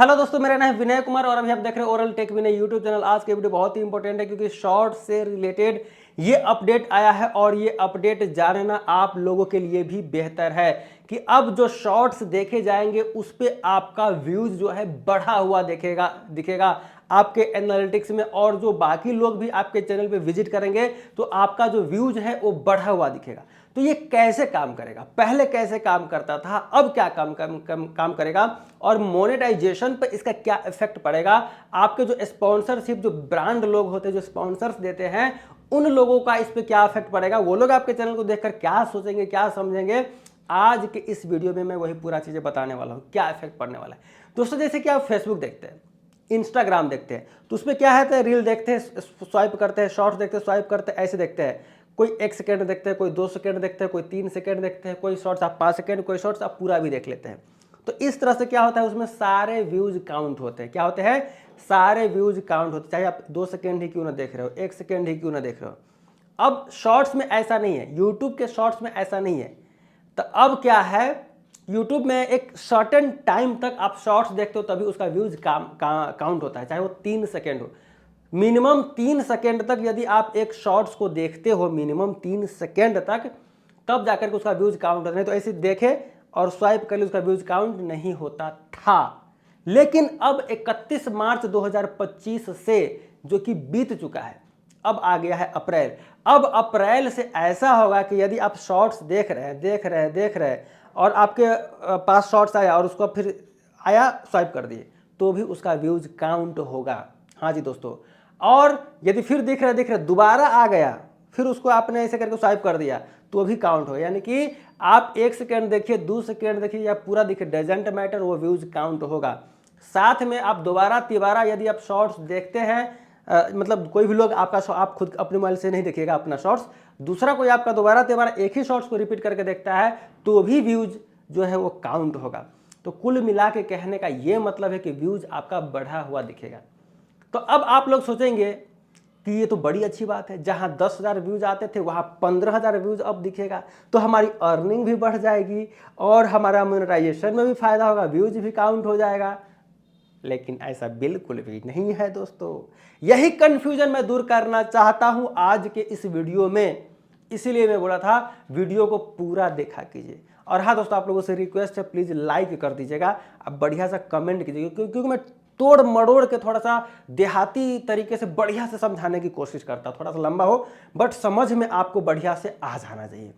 Hello दोस्तों, मेरा नाम है विनय कुमार और अभी आप देख रहे हैं ओरल टेक विनय यूट्यूब चैनल। आज के वीडियो बहुत ही इंपॉर्टेंट है क्योंकि शॉर्ट से रिलेटेड ये अपडेट आया है और ये अपडेट जानना आप लोगों के लिए भी बेहतर है कि अब जो शॉर्ट्स देखे जाएंगे उस पर आपका व्यूज जो है बढ़ा हुआ दिखेगा आपके एनालिटिक्स में, और जो बाकी लोग भी आपके चैनल पे विजिट करेंगे तो आपका जो व्यूज है वो बढ़ा हुआ दिखेगा। तो ये कैसे काम करेगा, पहले कैसे काम करता था, अब क्या काम करेगा और मोनेटाइजेशन पर इसका क्या इफेक्ट पड़ेगा, आपके जो स्पॉन्सरशिप, जो ब्रांड लोग होते हैं जो स्पॉन्सर्स देते हैं, उन लोगों का इस पर क्या इफेक्ट पड़ेगा, वो लोग आपके चैनल को देखकर क्या सोचेंगे, क्या समझेंगे। आज के इस वीडियो में मैं वही पूरा चीजें बताने वाला हूं, क्या इफेक्ट पड़ने वाला है। दोस्तों, जैसे कि आप फेसबुक देखते हैं, इंस्टाग्राम देखते हैं, तो उसमें क्या है, रील देखते हैं, स्वाइप करते हैं, शॉर्ट्स देखते हैं, स्वाइप करते हैं, ऐसे देखते हैं। कोई 1 सेकेंड देखते हैं, कोई 2 सेकेंड देखते हैं, कोई 3 सेकेंड देखते हैं, कोई शॉर्ट्स आप 5 सेकेंड, कोई शॉर्ट्स आप पूरा भी देख लेते हैं। तो इस तरह से क्या होता है, उसमें सारे व्यूज काउंट होते हैं। क्या होते हैं? सारे व्यूज काउंट होते हैं, चाहे आप 2 सेकेंड ही क्यों ना देख रहे हो, 1 सेकेंड ही क्यों ना देख रहे हो। अब शॉर्ट्स में ऐसा नहीं है, यूट्यूब के शॉर्ट्स में ऐसा नहीं है। तो अब क्या है, यूट्यूब में एक सर्टेन टाइम तक आप शॉर्ट्स देखते हो तभी उसका व्यूज काउंट होता है, चाहे वो 3 सेकेंड हो। मिनिमम 3 सेकेंड तक यदि आप एक शॉर्ट्स को देखते हो, मिनिमम 3 सेकेंड तक, तब जाकर के उसका व्यूज काउंट होता है। तो ऐसे देखे और स्वाइप कर ले, उसका व्यूज काउंट नहीं होता था। लेकिन अब 31 मार्च 2025 से, जो कि बीत चुका है, अब आ गया है अप्रैल। अब अप्रैल से ऐसा होगा कि यदि आप शॉर्ट्स देख रहे हैं और आपके पास शॉर्ट्स आया और उसको फिर आया, स्वाइप कर दिए, तो भी उसका व्यूज काउंट होगा। हाँ जी दोस्तों। और यदि फिर दिख रहे दोबारा आ गया, फिर उसको आपने ऐसे करके स्वाइप कर दिया, तो भी काउंट हो। यानी कि आप 1 सेकेंड देखिए, 2 सेकेंड देखिए या पूरा देखिए, डजेंट मैटर, वो व्यूज काउंट होगा। साथ में आप दोबारा तिबारा यदि आप शॉर्ट्स देखते हैं, मतलब कोई भी लोग आपका, आप खुद अपने मोबाइल से नहीं देखिएगा अपना शॉर्ट्स, दूसरा कोई आपका दोबारा तिबारा एक ही शॉर्ट्स को रिपीट करके देखता है, तो भी व्यूज जो है वो काउंट होगा। तो कुल मिला के कहने का ये मतलब है कि व्यूज आपका बढ़ा हुआ दिखेगा। तो अब आप लोग सोचेंगे कि ये तो बड़ी अच्छी बात है, जहां 10,000 व्यूज आते थे वहां 15,000 व्यूज अब दिखेगा, तो हमारी अर्निंग भी बढ़ जाएगी और हमारा मोनेटाइजेशन में भी फायदा होगा, व्यूज भी काउंट हो जाएगा। लेकिन ऐसा बिल्कुल भी नहीं है दोस्तों। यही कंफ्यूजन मैं दूर करना चाहता हूं आज के इस वीडियो में, इसीलिए मैं बोला था वीडियो को पूरा देखा कीजिए। और हाँ दोस्तों, आप लोगों से रिक्वेस्ट है, प्लीज लाइक कर दीजिएगा, आप बढ़िया सा कमेंट कीजिएगा, क्योंकि मैं तोड़ मड़ोड़ के थोड़ा सा देहाती तरीके से बढ़िया से समझाने की कोशिश करता, थोड़ा सा लंबा हो बट समझ में आपको बढ़िया से आ जाना चाहिए।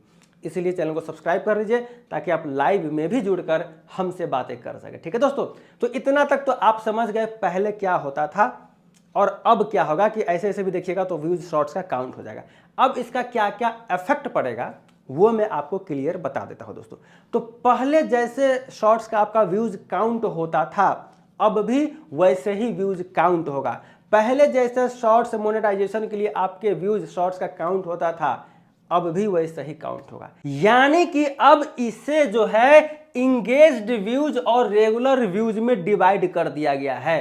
इसीलिए चैनल को सब्सक्राइब कर लीजिए ताकि आप लाइव में भी जुड़कर हमसे बातें कर सके। ठीक है दोस्तों, तो इतना तक तो आप समझ गए पहले क्या होता था और अब क्या होगा, कि ऐसे ऐसे भी देखिएगा तो व्यूज शॉर्ट्स का काउंट हो जाएगा। अब इसका क्या क्या इफेक्ट पड़ेगा वो मैं आपको क्लियर बता देता हूं दोस्तों। तो पहले जैसे शॉर्ट्स का आपका व्यूज काउंट होता था, अब भी वैसे ही व्यूज काउंट होगा। पहले जैसे शॉर्ट्स मोनेटाइजेशन के लिए आपके व्यूज शॉर्ट्स का काउंट होता था, अब भी वैसे ही काउंट होगा। यानी कि अब इसे जो है इंगेज्ड व्यूज और रेगुलर व्यूज में डिवाइड कर दिया गया है।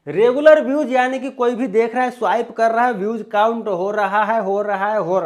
रेगुलर व्यूज यानी कि कोई भी देख रहा है, स्वाइप कर रहा है, व्यूज काउंट हो रहा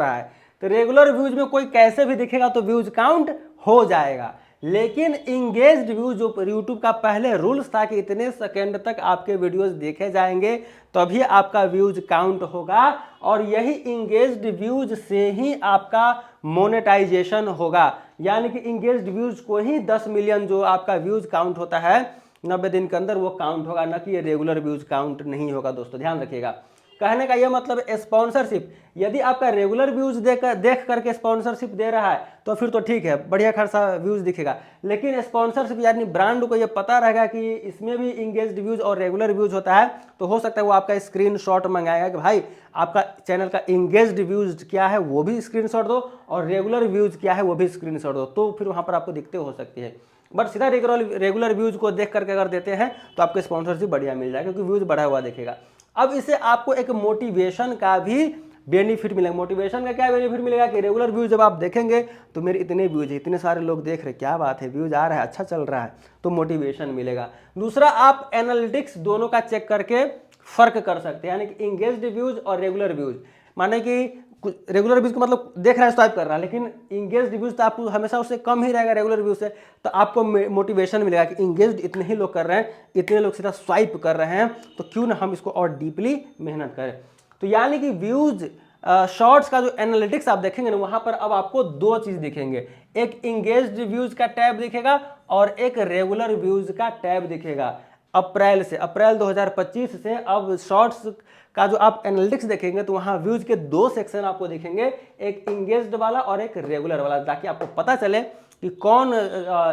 है। तो रेगुलर व्यूज में कोई कैसे भी दिखेगा तो व्यूज काउंट हो जाएगा। लेकिन इंगेज्ड व्यूज, जो यूट्यूब का पहले रूल्स था कि इतने सेकंड तक आपके वीडियोस देखे जाएंगे तभी आपका व्यूज काउंट होगा, और यही इंगेज्ड व्यूज से ही आपका मोनेटाइजेशन होगा। यानी कि इंगेज्ड व्यूज को ही 10 मिलियन जो आपका व्यूज काउंट होता है 90 दिन के अंदर, वो काउंट होगा, ना कि ये रेगुलर व्यूज काउंट नहीं होगा। दोस्तों ध्यान रखिएगा, कहने का यह मतलब स्पॉन्सरशिप, यदि आपका रेगुलर व्यूज देख करके स्पॉन्सरशिप दे रहा है तो फिर तो ठीक है, बढ़िया खासा व्यूज दिखेगा। लेकिन स्पॉन्सरशिप यानी ब्रांड को यह पता रहेगा कि इसमें भी इंगेज्ड व्यूज और रेगुलर व्यूज होता है, तो हो सकता है वो आपका स्क्रीनशॉट मंगाएगा कि भाई आपका चैनल का इंगेज्ड व्यूज क्या है वो भी स्क्रीनशॉट दो और रेगुलर व्यूज क्या है वो भी स्क्रीनशॉट दो, तो फिर वहां पर आपको दिखते हो सकती है। बट सीधा रेगुलर व्यूज को देख करके अगर देते हैं तो आपको स्पॉन्सरशिप बढ़िया मिल जाएगा, क्योंकि व्यूज बढ़ा हुआ दिखेगा। अब इसे आपको एक मोटिवेशन का भी बेनिफिट मिलेगा। मोटिवेशन का क्या बेनिफिट मिलेगा कि रेगुलर व्यूज जब आप देखेंगे तो मेरे इतने व्यूज है, इतने सारे लोग देख रहे, क्या बात है, व्यूज आ रहा है, अच्छा चल रहा है, तो मोटिवेशन मिलेगा। दूसरा, आप एनालिटिक्स दोनों का चेक करके फर्क कर सकते हैं, यानी कि इंगेज्ड व्यूज और रेगुलर व्यूज। माने कि रेगुलर व्यूज़ का मतलब देख रहा है, स्वाइप कर रहा है, लेकिन इंगेज व्यूज़ तो आपको हमेशा उससे कम ही रहेगा रेगुलर व्यूज़ से। तो आपको मोटिवेशन मिलेगा कि इंगेज इतने ही लोग कर रहे हैं, इतने लोग सीधा स्वाइप कर रहे हैं, तो क्यों ना हम इसको और डीपली मेहनत करें। तो यानी कि व्यूज़ शॉर्ट्स का जो एनालिटिक्स आप देखेंगे ना, वहाँ पर अब आपको दो चीज़ दिखेंगे, एक इंगेज्ड व्यूज़ का टैब दिखेगा और एक रेगुलर व्यूज़ का टैब दिखेगा। अप्रैल 2025 से अब शॉर्ट्स का जो आप एनालिटिक्स देखेंगे तो वहाँ व्यूज़ के दो सेक्शन आपको दिखेंगे, एक इंगेज्ड वाला और एक रेगुलर वाला, ताकि आपको पता चले कि कौन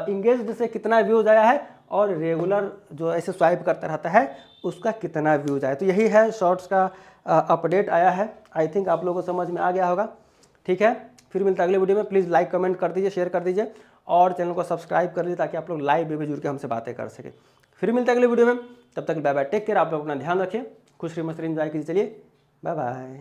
इंगेज्ड से कितना व्यूज़ आया है और रेगुलर जो ऐसे स्वाइप करता रहता है उसका कितना व्यूज़ आया। तो यही है शॉर्ट्स का अपडेट आया है। आई थिंक आप लोगों को समझ में आ गया होगा। ठीक है, फिर मिलता है अगले वीडियो में। प्लीज़ लाइक कमेंट कर दीजिए, शेयर कर दीजिए और चैनल को सब्सक्राइब कर लीजिए ताकि आप लोग लाइव भी जुड़ के हमसे बातें कर सकें। फिर मिलते हैं अगले वीडियो में, तब तक बाय बाय, टेक केयर, आप लोग अपना ध्यान रखें, खुश रहिए, मस्त रहिए, एंजॉय कीजिए। चलिए बाय बाय।